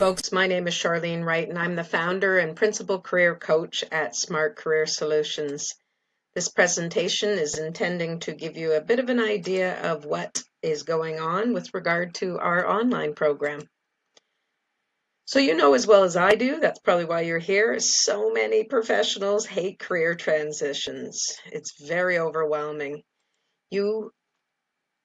folks. My name is Charlene Wright, and I'm the founder and principal career coach at SmART Career Solutions. This presentation is intending to give you a bit of an idea of what is going on with regard to our online program. So you know as well as I do, that's probably why you're here, so many professionals hate career transitions. It's very overwhelming. You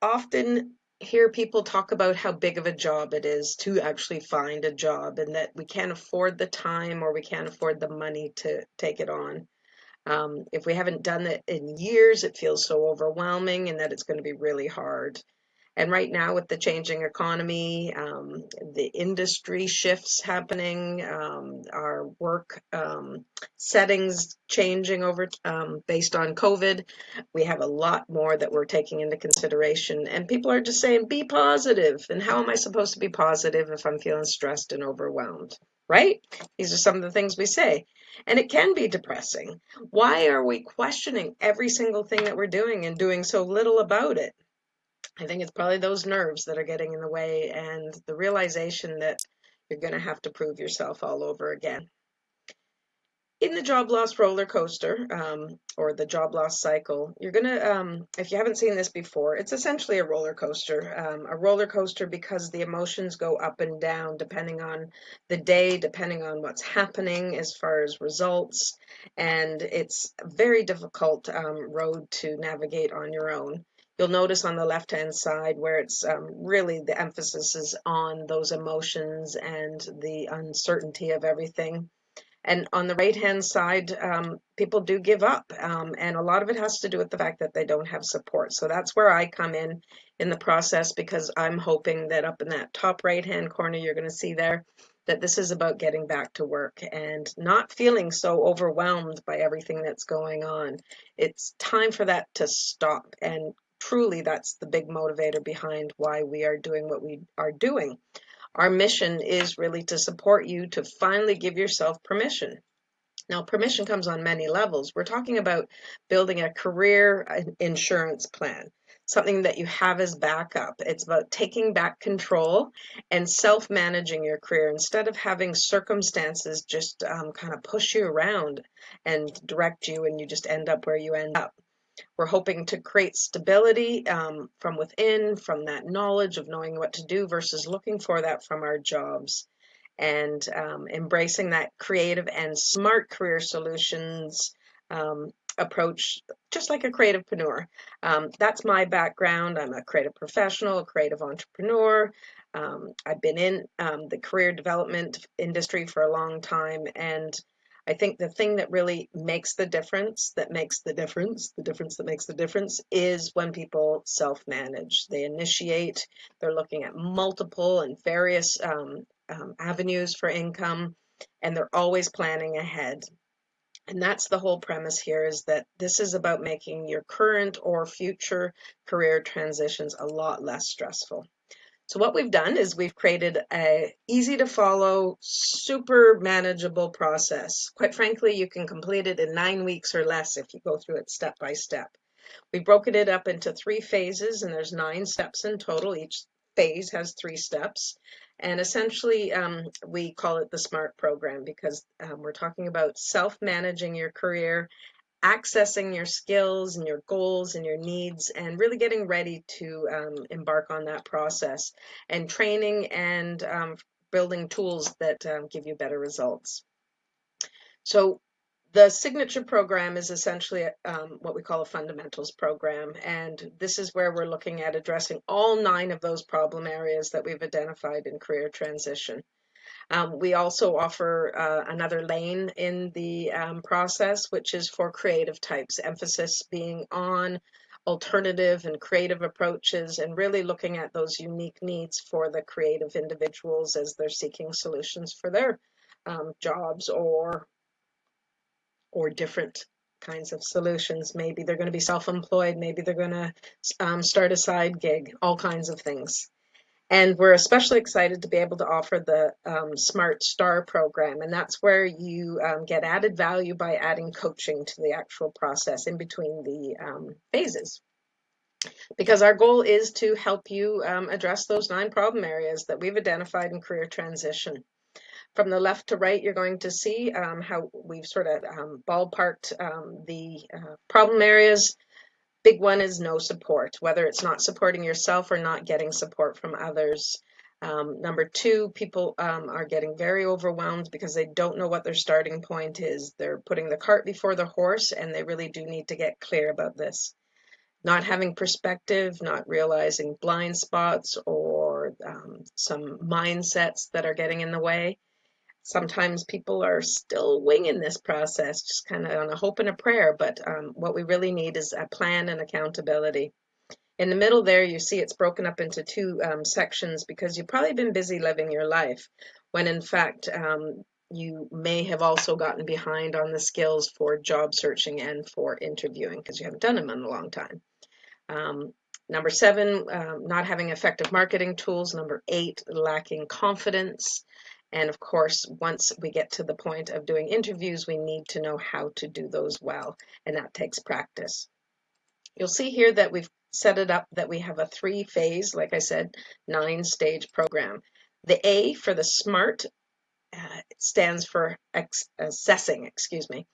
often hear people talk about how big of a job it is to actually find a job and that we can't afford the time or we can't afford the money to take it on. If we haven't done it in years, it feels so overwhelming and that it's going to be really hard. And right now, with the changing economy, the industry shifts happening, our work settings changing over based on COVID, we have a lot more that we're taking into consideration. And people are just saying, be positive. And how am I supposed to be positive if I'm feeling stressed and overwhelmed? Right? These are some of the things we say. And it can be depressing. Why are we questioning every single thing that we're doing and doing so little about it? I think it's probably those nerves that are getting in the way and the realization that you're going to have to prove yourself all over again. In the job loss roller coaster, or the job loss cycle, you're going to, if you haven't seen this before, it's essentially a roller coaster because the emotions go up and down depending on the day, depending on what's happening as far as results, and it's a very difficult road to navigate on your own. You'll notice on the left-hand side where it's really the emphasis is on those emotions and the uncertainty of everything. And on the right-hand side, people do give up. And a lot of it has to do with the fact that they don't have support. So that's where I come in the process, because I'm hoping that up in that top right-hand corner, you're going to see there that this is about getting back to work and not feeling so overwhelmed by everything that's going on. It's time for that to stop. And truly, that's the big motivator behind why we are doing what we are doing. Our mission is really to support you to finally give yourself permission. Now, permission comes on many levels. We're talking about building a career insurance plan, something that you have as backup. It's about taking back control and self-managing your career instead of having circumstances just kind of push you around and direct you, and you just end up where you end up. We're hoping to create stability from within, from that knowledge of knowing what to do versus looking for that from our jobs, and embracing that creative and smart career solutions approach, just like a creativepreneur. That's my background. I'm a creative professional, a creative entrepreneur. I've been in the career development industry for a long time, and I think the thing that really makes the difference, that makes the difference, the difference that makes the difference, is when people self-manage. They initiate, they're looking at multiple and various avenues for income, and they're always planning ahead. And that's the whole premise here, is that this is about making your current or future career transitions a lot less stressful. So what we've done is we've created a easy to follow, super manageable process. Quite frankly, you can complete it in 9 weeks or less if you go through it step by step. We've broken it up into 3 phases, and there's 9 steps in total. Each phase has 3 steps. And essentially, we call it the SMART program because we're talking about self-managing your career, accessing your skills and your goals and your needs, and really getting ready to embark on that process, and training and building tools that give you better results. So the signature program is essentially what we call a fundamentals program, and this is where we're looking at addressing all 9 of those problem areas that we've identified in career transition. We also offer another lane in the process, which is for creative types, emphasis being on alternative and creative approaches, and really looking at those unique needs for the creative individuals as they're seeking solutions for their jobs or different kinds of solutions. Maybe they're going to be self-employed, maybe they're going to start a side gig, all kinds of things. And we're especially excited to be able to offer the SMART STAR program, and that's where you get added value by adding coaching to the actual process in between the phases. Because our goal is to help you address those 9 problem areas that we've identified in career transition. From the left to right, you're going to see how we've sort of ballparked the problem areas. Big one is no support, whether it's not supporting yourself or not getting support from others. Number two, people are getting very overwhelmed because they don't know what their starting point is. They're putting the cart before the horse, and they really do need to get clear about this. Not having perspective, not realizing blind spots or some mindsets that are getting in the way. Sometimes people are still winging this process, just kind of on a hope and a prayer, but what we really need is a plan and accountability. In the middle there, you see it's broken up into two sections because you've probably been busy living your life, when in fact you may have also gotten behind on the skills for job searching and for interviewing because you haven't done them in a long time. Number seven, not having effective marketing tools. Number eight, lacking confidence. And of course, once we get to the point of doing interviews, we need to know how to do those well, and that takes practice. You'll see here that we've set it up that we have a 3-phase, like I said, 9-stage program. The A for the SMART stands for assessing, excuse me.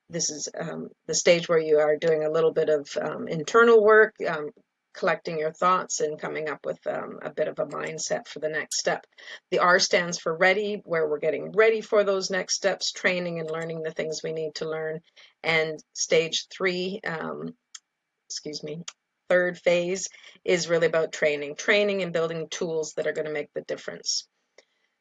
This is the stage where you are doing a little bit of internal work, collecting your thoughts and coming up with a bit of a mindset for the next step. The R stands for ready, where we're getting ready for those next steps, training and learning the things we need to learn. And stage 3, third phase is really about training and building tools that are going to make the difference.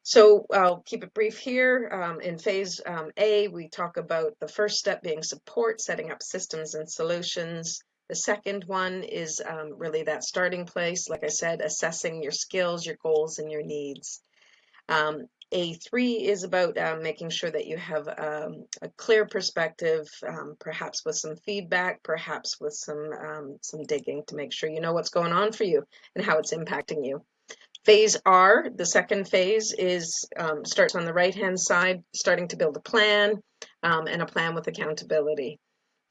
So I'll keep it brief here. In phase A, we talk about the first step being support, setting up systems and solutions. The second one is really that starting place, like I said, assessing your skills, your goals, and your needs. A3 is about making sure that you have a clear perspective, perhaps with some feedback, perhaps with some digging to make sure you know what's going on for you and how it's impacting you. Phase R, the second phase, is starts on the right-hand side, starting to build a plan and a plan with accountability.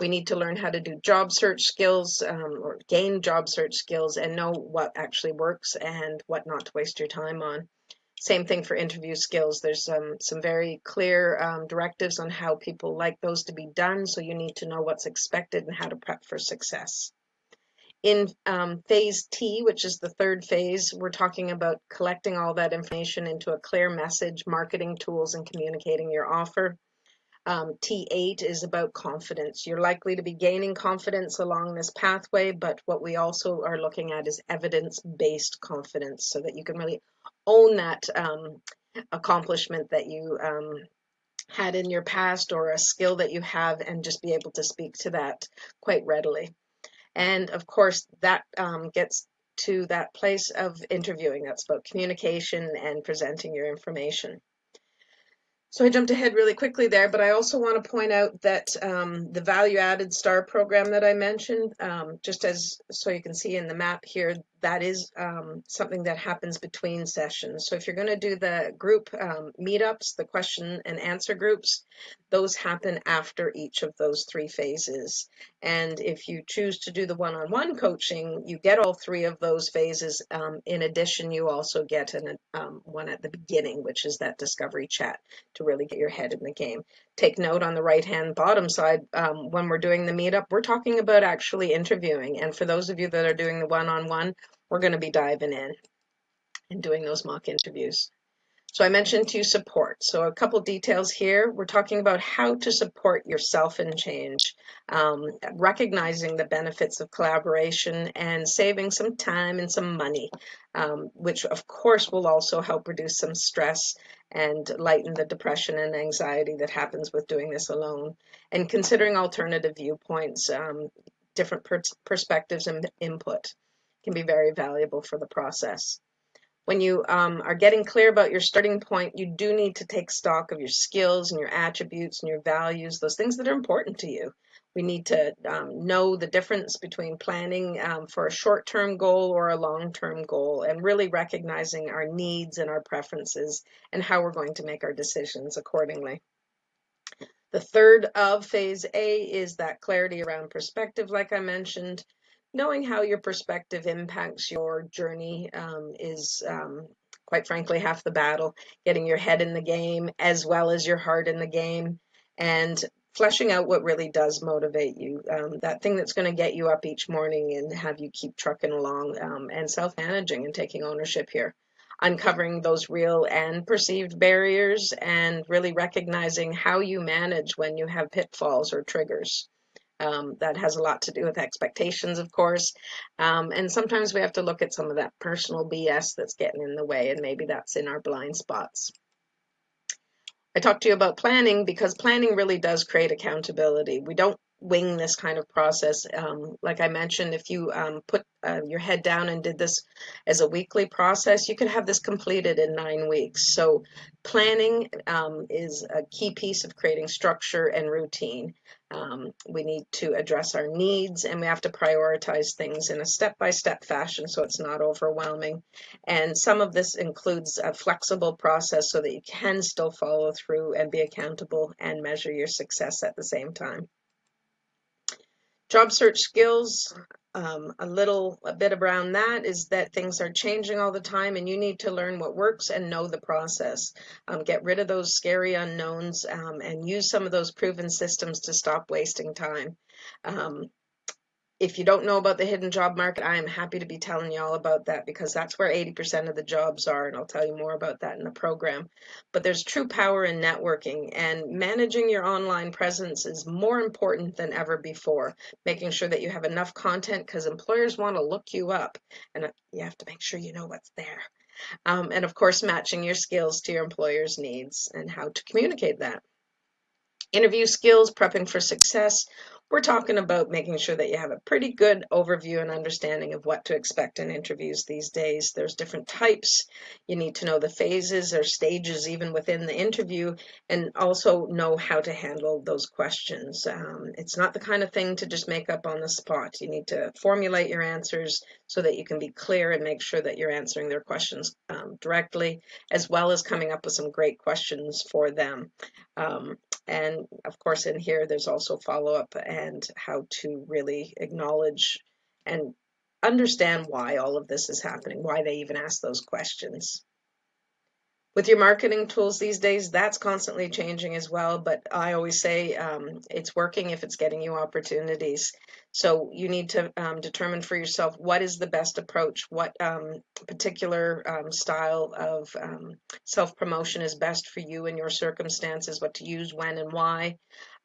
We need to learn how to do job search skills or gain job search skills and know what actually works and what not to waste your time on. Same thing for interview skills. There's some very clear directives on how people like those to be done, so you need to know what's expected and how to prep for success. In phase T, which is the third phase, we're talking about collecting all that information into a clear message, marketing tools, and communicating your offer. T8 is about confidence. You're likely to be gaining confidence along this pathway, but what we also are looking at is evidence-based confidence so that you can really own that accomplishment that you had in your past or a skill that you have and just be able to speak to that quite readily. And of course, that gets to that place of interviewing. That's about communication and presenting your information. So I jumped ahead really quickly there, but I also want to point out that the value-added STAR program that I mentioned, just as so you can see in the map here, that is something that happens between sessions. So if you're going to do the group meetups, the question and answer groups, those happen after each of those 3 phases. And if you choose to do the one-on-one coaching, you get all 3 of those phases. In addition, you also get one at the beginning, which is that discovery chat to really get your head in the game. Take note on the right-hand bottom side, when we're doing the meetup, we're talking about actually interviewing. And for those of you that are doing the one-on-one, we're going to be diving in and doing those mock interviews. So I mentioned to support. So a couple details here. We're talking about how to support yourself in change, recognizing the benefits of collaboration and saving some time and some money, which of course will also help reduce some stress and lighten the depression and anxiety that happens with doing this alone. And considering alternative viewpoints, different perspectives and input can be very valuable for the process. When you are getting clear about your starting point, you do need to take stock of your skills and your attributes and your values, those things that are important to you. We need to know the difference between planning for a short-term goal or a long-term goal and really recognizing our needs and our preferences and how we're going to make our decisions accordingly. The third of phase A is that clarity around perspective, like I mentioned. Knowing how your perspective impacts your journey is quite frankly, half the battle, getting your head in the game as well as your heart in the game, and fleshing out what really does motivate you, that thing that's going to get you up each morning and have you keep trucking along, and self-managing and taking ownership here. Uncovering those real and perceived barriers and really recognizing how you manage when you have pitfalls or triggers. That has a lot to do with expectations, of course. And sometimes we have to look at some of that personal BS that's getting in the way, and maybe that's in our blind spots. I talked to you about planning because planning really does create accountability. We don't wing this kind of process. Like I mentioned, if you put your head down and did this as a weekly process, you could have this completed in 9 weeks. So planning is a key piece of creating structure and routine. We need to address our needs, and we have to prioritize things in a step-by-step fashion so it's not overwhelming. And some of this includes a flexible process so that you can still follow through and be accountable and measure your success at the same time. Job search skills, a bit around that is that things are changing all the time, and you need to learn what works and know the process. Get rid of those scary unknowns, and use some of those proven systems to stop wasting time. If you don't know about the hidden job market, I am happy to be telling you all about that because that's where 80% of the jobs are, and I'll tell you more about that in the program. But there's true power in networking, and managing your online presence is more important than ever before. Making sure that you have enough content because employers want to look you up, and you have to make sure you know what's there. And of course, matching your skills to your employer's needs and how to communicate that. Interview skills, prepping for success. We're talking about making sure that you have a pretty good overview and understanding of what to expect in interviews these days. There's different types. You need to know the phases or stages even within the interview, and also know how to handle those questions. It's not the kind of thing to just make up on the spot. You need to formulate your answers so that you can be clear and make sure that you're answering their questions directly, as well as coming up with some great questions for them. And of course, in here, there's also follow-up and how to really acknowledge and understand why all of this is happening, why they even ask those questions. With your marketing tools these days, that's constantly changing as well, but I always say it's working if it's getting you opportunities. So you need to determine for yourself what is the best approach, what particular style of self-promotion is best for you and your circumstances, what to use, when, and why.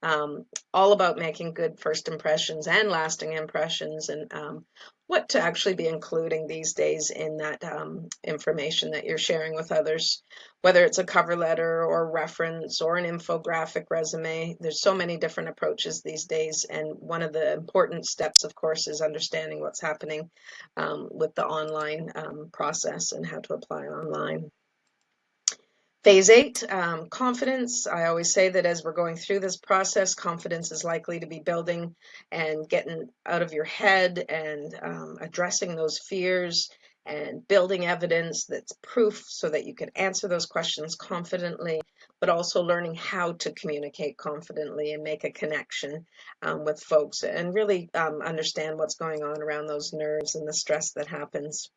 All about making good first impressions and lasting impressions, and what to actually be including these days in that information that you're sharing with others, whether it's a cover letter or reference or an infographic resume. There's so many different approaches these days, and one of the important steps, of course, is understanding what's happening with the online process and how to apply online. Phase 8, confidence. I always say that as we're going through this process, confidence is likely to be building and getting out of your head and addressing those fears and building evidence that's proof so that you can answer those questions confidently, but also learning how to communicate confidently and make a connection with folks and really understand what's going on around those nerves and the stress that happens.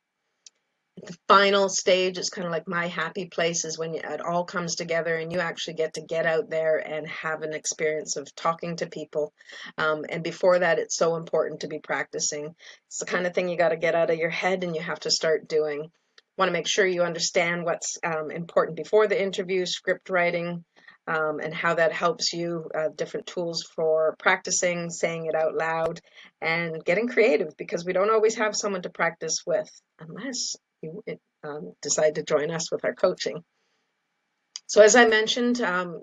The final stage is kind of like my happy place, is when it all comes together and you actually get out there and have an experience of talking to people. And before that, it's so important to be practicing. It's the kind of thing you got to get out of your head and you have to start doing. Want to make sure you understand what's important before the interview, script writing, and how that helps you, different tools for practicing, saying it out loud, and getting creative, because we don't always have someone to practice with unless you decide to join us with our coaching. So as I mentioned,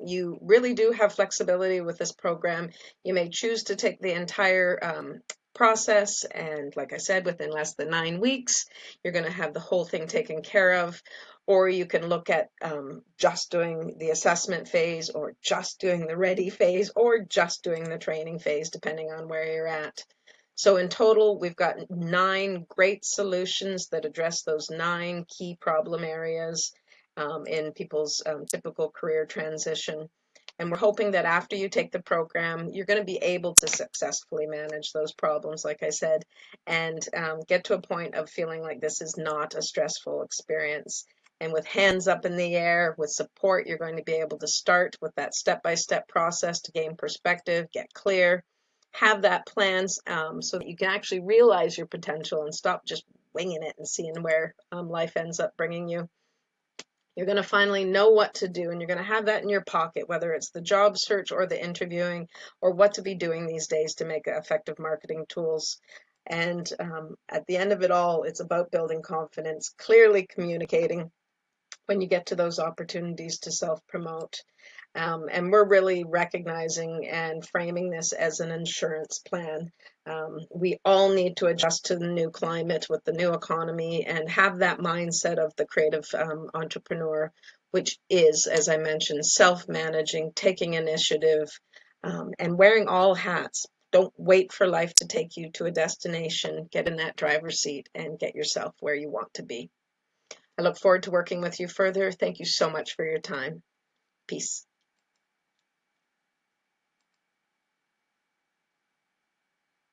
you really do have flexibility with this program. You may choose to take the entire process, and like I said, within less than 9 weeks, you're going to have the whole thing taken care of. Or you can look at just doing the assessment phase, or just doing the ready phase, or just doing the training phase, depending on where you're at. So in total, we've got 9 great solutions that address those 9 key problem areas in people's typical career transition. And we're hoping that after you take the program, you're going to be able to successfully manage those problems, like I said, and get to a point of feeling like this is not a stressful experience, and with hands up in the air, with support, you're going to be able to start with that step-by-step process to gain perspective, get clear, have that plans so that you can actually realize your potential and stop just winging it and seeing where life ends up bringing you. You're going to finally know what to do, and you're going to have that in your pocket, whether it's the job search or the interviewing or what to be doing these days to make effective marketing tools. And at the end of it all, it's about building confidence, clearly communicating when you get to those opportunities to self-promote. And we're really recognizing and framing this as an insurance plan. We all need to adjust to the new climate with the new economy and have that mindset of the creative entrepreneur, which is, as I mentioned, self-managing, taking initiative, and wearing all hats. Don't wait for life to take you to a destination. Get in that driver's seat and get yourself where you want to be. I look forward to working with you further. Thank you so much for your time. Peace.